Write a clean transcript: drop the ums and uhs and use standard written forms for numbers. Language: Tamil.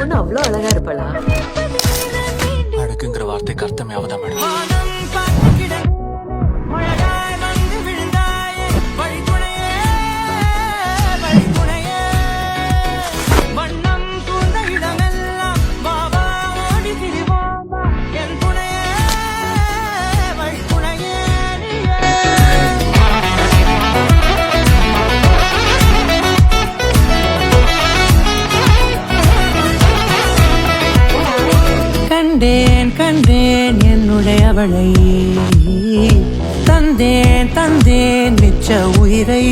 பொண்ணு அவ்வளவு அழகா இருப்பாளா? அழகுங்கிற வார்த்தைக்கு அர்த்தமே அவதான் மேடம். கண்டேன் கண்டேன் என்னுடையவளை, தந்தேன் தந்தேன் மிச்ச உயிரை.